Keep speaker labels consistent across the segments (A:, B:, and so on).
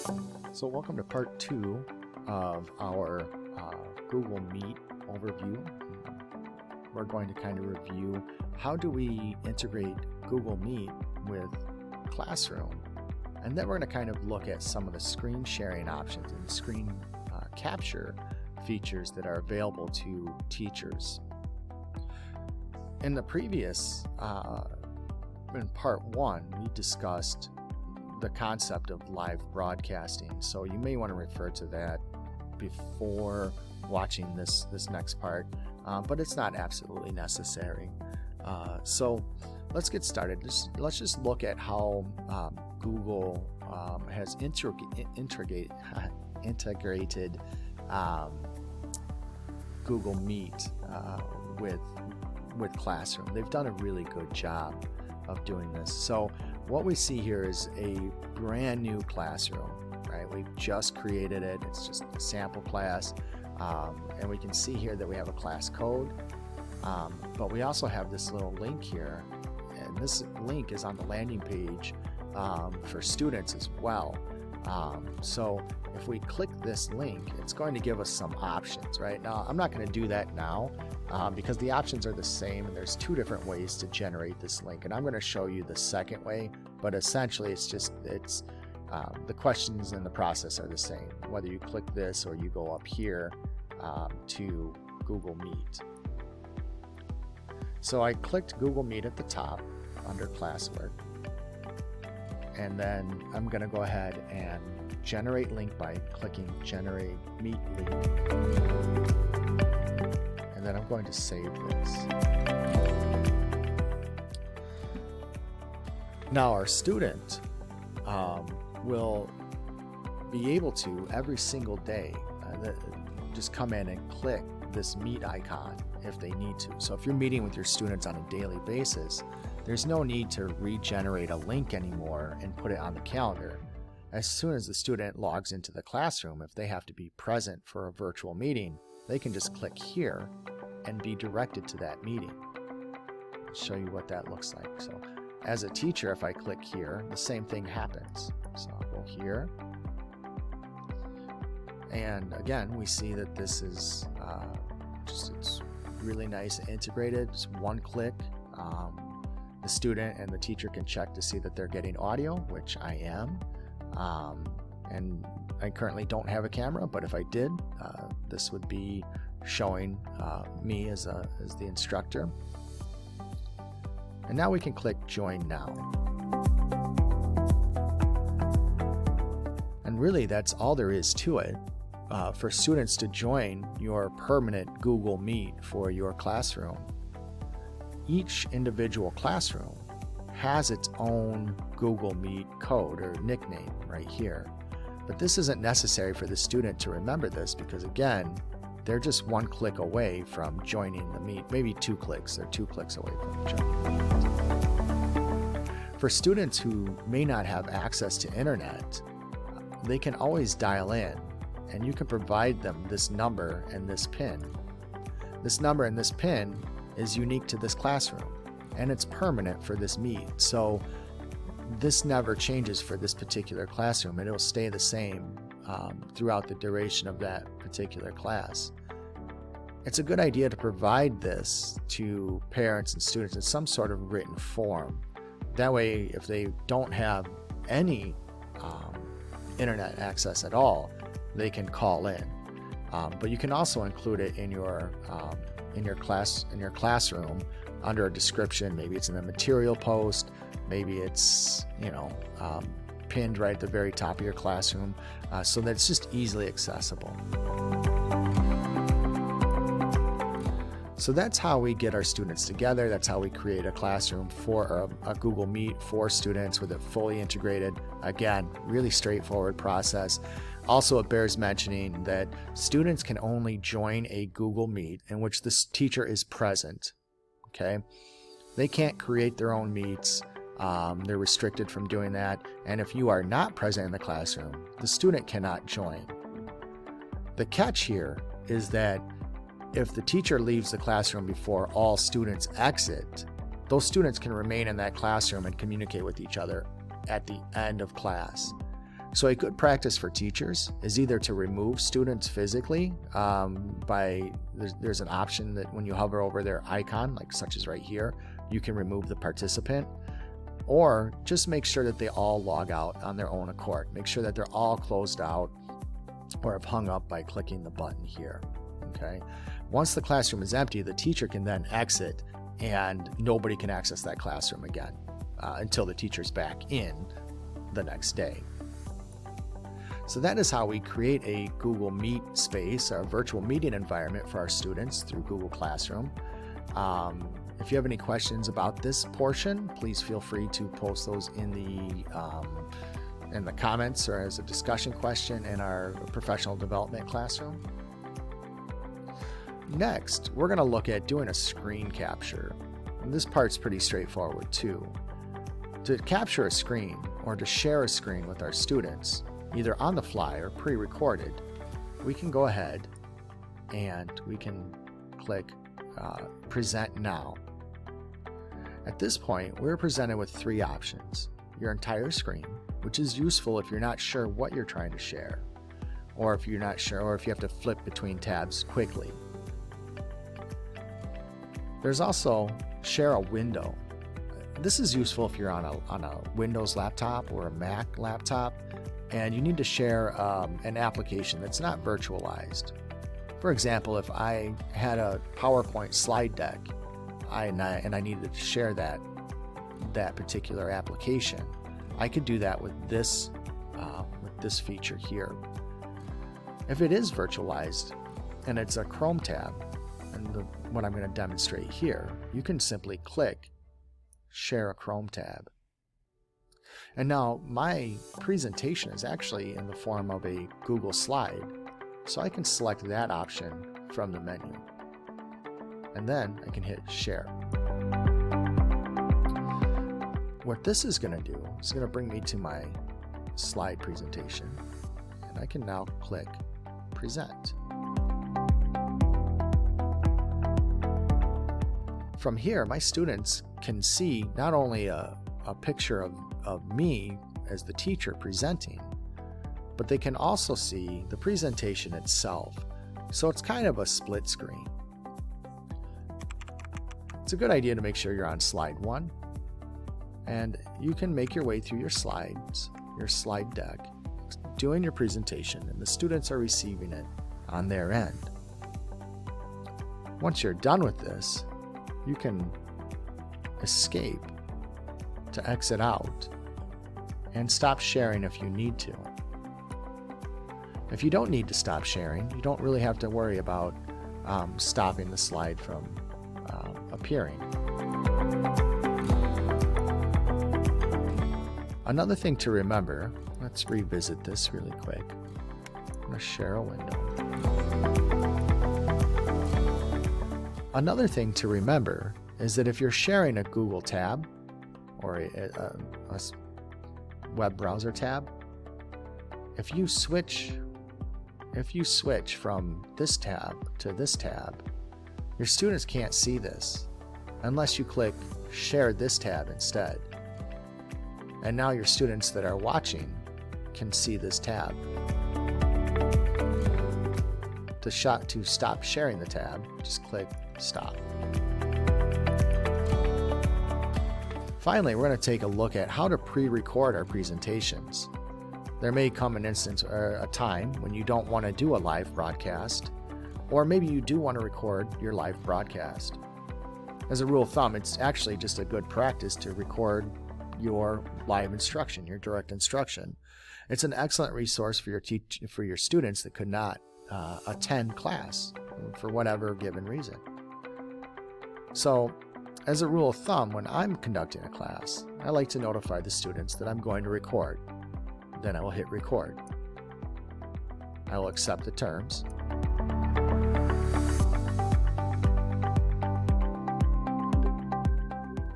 A: So welcome to part 2 of our Google Meet overview. We're going to kind of review how do we integrate Google Meet with Classroom, and then we're going to kind of look at some of the screen sharing options and screen capture features that are available to teachers. In the previous, in part 1, we discussed the concept of live broadcasting, so you may want to refer to that before watching this next part, but it's not absolutely necessary. So let's get started. Let's just look at how Google has integrated Google Meet with Classroom. They've done a really good job of doing this. So what we see here is a brand new classroom, right? We've just created it. It's just a sample class. And we can see here that we have a class code, but we also have this little link here. And this link is on the landing page for students as well. So if we click this link, it's going to give us some options, right? Now, I'm not going to do that now because the options are the same, and there's 2 different ways to generate this link. And I'm going to show you the second way, but essentially it's the questions and the process are the same, whether you click this or you go up here to Google Meet. So I clicked Google Meet at the top under classwork. And then I'm going to go ahead and generate link by clicking generate meet link. And then I'm going to save this. Now our student will be able to every single day just come in and click this meet icon if they need to. So if you're meeting with your students on a daily basis, there's no need to regenerate a link anymore and put it on the calendar. As soon as the student logs into the classroom, if they have to be present for a virtual meeting, they can just click here and be directed to that meeting. I'll show you what that looks like. So as a teacher, if I click here, the same thing happens. So I'll go here. And again, we see that this is it's really nice and integrated. Just one click. The student and the teacher can check to see that they're getting audio, which I am. And I currently don't have a camera, but if I did, this would be showing me as the instructor. And now we can click Join Now. And really, that's all there is to it. For students to join your permanent Google Meet for your classroom, each individual classroom has its own Google Meet code or nickname right here. But this isn't necessary for the student to remember this because, again, they're just one click away from joining the Meet. Maybe 2 clicks. They're 2 clicks away from joining the Meet. For students who may not have access to internet, they can always dial in, and you can provide them this number and this PIN. This number and this PIN is unique to this classroom, and it's permanent for this Meet. So this never changes for this particular classroom, and it'll stay the same throughout the duration of that particular class. It's a good idea to provide this to parents and students in some sort of written form. That way, if they don't have any internet access at all, they can call in. But you can also include it in your classroom under a description. Maybe it's in a material post, maybe it's pinned right at the very top of your classroom, so that it's just easily accessible. So that's how we get our students together. That's how we create a classroom for a Google Meet for students with it fully integrated. Again, really straightforward process. Also, it bears mentioning that students can only join a Google Meet in which the teacher is present. Okay, they can't create their own meets. They're restricted from doing that. And if you are not present in the classroom, the student cannot join. The catch here is that if the teacher leaves the classroom before all students exit, those students can remain in that classroom and communicate with each other at the end of class. So a good practice for teachers is either to remove students physically there's an option that when you hover over their icon, like such as right here, you can remove the participant, or just make sure that they all log out on their own accord. Make sure that they're all closed out or have hung up by clicking the button here. Okay. Once the classroom is empty, the teacher can then exit and nobody can access that classroom again until the teacher's back in the next day. So that is how we create a Google Meet space, a virtual meeting environment for our students through Google Classroom. If you have any questions about this portion, please feel free to post those in the comments or as a discussion question in our professional development classroom. Next, we're going to look at doing a screen capture. And this part's pretty straightforward too. To capture a screen or to share a screen with our students, either on the fly or pre-recorded, we can go ahead and we can click Present Now. At this point, we're presented with three options. Your entire screen, which is useful if you're not sure what you're trying to share, or if you're not sure, or if you have to flip between tabs quickly. There's also Share a Window. This is useful if you're on a Windows laptop or a Mac laptop, and you need to share an application that's not virtualized. For example, if I had a PowerPoint slide deck and I needed to share that particular application, I could do that with this feature here. If it is virtualized and it's a Chrome tab, and what I'm going to demonstrate here, you can simply click Share a Chrome tab. And now my presentation is actually in the form of a Google slide, so I can select that option from the menu. And then I can hit Share. What this is going to do is going to bring me to my slide presentation, and I can now click Present. From here, my students can see not only a picture of me as the teacher presenting, but they can also see the presentation itself. So it's kind of a split screen. It's a good idea to make sure you're on slide 1, and you can make your way through your slides, your slide deck, doing your presentation, and the students are receiving it on their end. Once you're done with this, you can escape to exit out and stop sharing if you need to. If you don't need to stop sharing, you don't really have to worry about stopping the slide from appearing. Another thing to remember, let's revisit this really quick. I'm going to share a window. Another thing to remember is that if you're sharing a Google tab or a web browser tab, if you switch from this tab to this tab, your students can't see this unless you click Share this tab instead. And now your students that are watching can see this tab. To stop sharing the tab, just click Stop. Finally, we're going to take a look at how to pre-record our presentations. There may come an instance or a time when you don't want to do a live broadcast, or maybe you do want to record your live broadcast. As a rule of thumb, it's actually just a good practice to record your live instruction, your direct instruction. It's an excellent resource for your students that could not attend class for whatever given reason. So, as a rule of thumb, when I'm conducting a class, I like to notify the students that I'm going to record. Then I will hit record. I will accept the terms.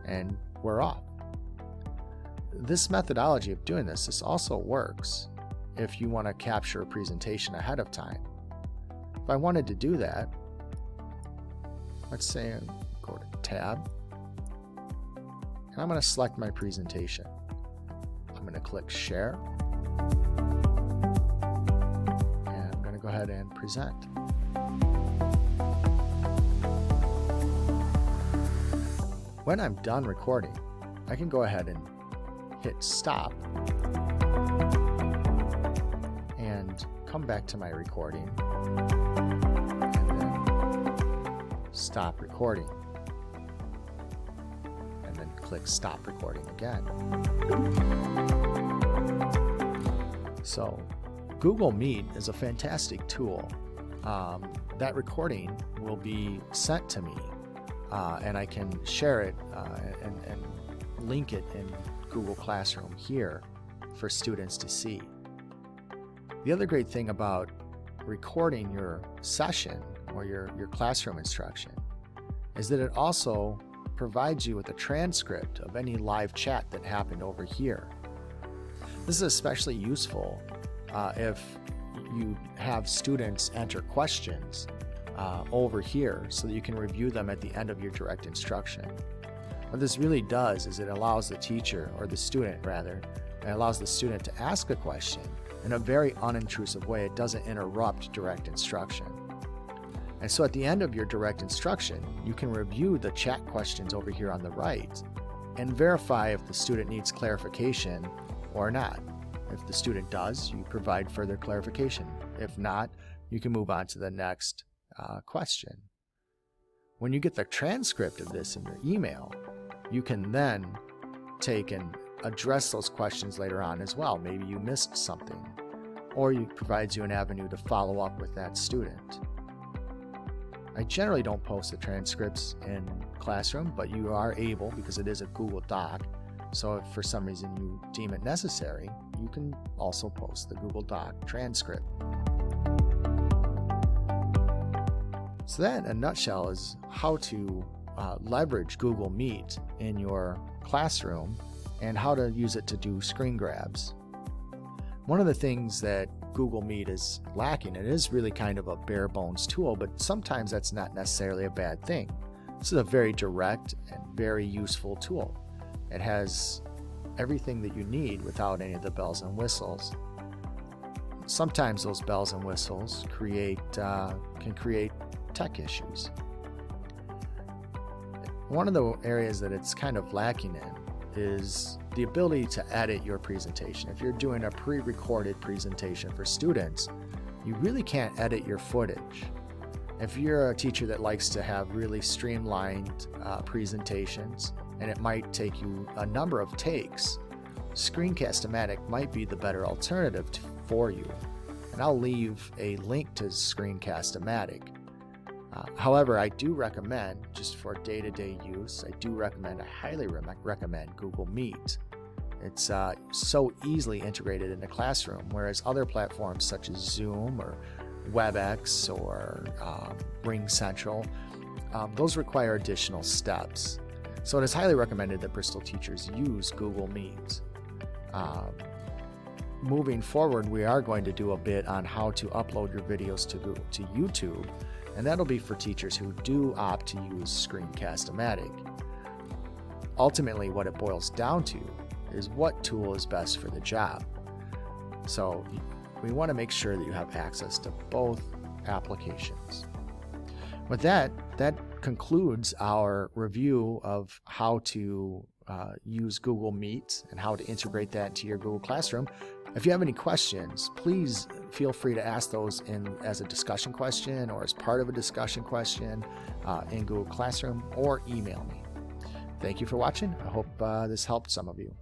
A: And we're off. This methodology of doing this also works if you want to capture a presentation ahead of time. If I wanted to do that, let's say I go to Tab, and I'm going to select my presentation. I'm going to click Share. ahead and present. When I'm done recording, I can go ahead and hit stop and come back to my recording and then stop recording and then click stop recording again. So Google Meet is a fantastic tool. That recording will be sent to me and I can share it and link it in Google Classroom here for students to see. The other great thing about recording your session or your classroom instruction is that it also provides you with a transcript of any live chat that happened over here. This is especially useful if you have students enter questions over here so that you can review them at the end of your direct instruction. What this really does is it allows the teacher, or the student rather, it allows the student to ask a question in a very unintrusive way. It doesn't interrupt direct instruction. And so at the end of your direct instruction, you can review the chat questions over here on the right and verify if the student needs clarification or not. If the student does, you provide further clarification. If not, you can move on to the next question. When you get the transcript of this in your email, you can then take and address those questions later on as well. Maybe you missed something, or it provides you an avenue to follow up with that student. I generally don't post the transcripts in Classroom, but you are able, because it is a Google Doc. So if for some reason you deem it necessary, you can also post the Google Doc transcript. So that, in a nutshell, is how to leverage Google Meet in your classroom and how to use it to do screen grabs. One of the things that Google Meet is lacking, it is really kind of a bare bones tool, but sometimes that's not necessarily a bad thing. This is a very direct and very useful tool. It has everything that you need without any of the bells and whistles. Sometimes those bells and whistles can create tech issues. One of the areas that it's kind of lacking in is the ability to edit your presentation. If you're doing a pre-recorded presentation for students, you really can't edit your footage. If you're a teacher that likes to have really streamlined presentations, and it might take you a number of takes, Screencast-O-Matic might be the better alternative for you. And I'll leave a link to Screencast-O-Matic. However, I do recommend, just for day-to-day use, I highly recommend Google Meet. It's so easily integrated into Classroom, whereas other platforms such as Zoom or WebEx or Ring Central, those require additional steps. So it is highly recommended that Bristol teachers use Google Meet. Moving forward, we are going to do a bit on how to upload your videos to YouTube, and that'll be for teachers who do opt to use Screencast-O-Matic. Ultimately, what it boils down to is what tool is best for the job. So we want to make sure that you have access to both applications. With that concludes our review of how to use Google Meet and how to integrate that into your Google Classroom. If you have any questions, please feel free to ask those as a discussion question or as part of a discussion question in Google Classroom, or email me. Thank you for watching. I hope this helped some of you.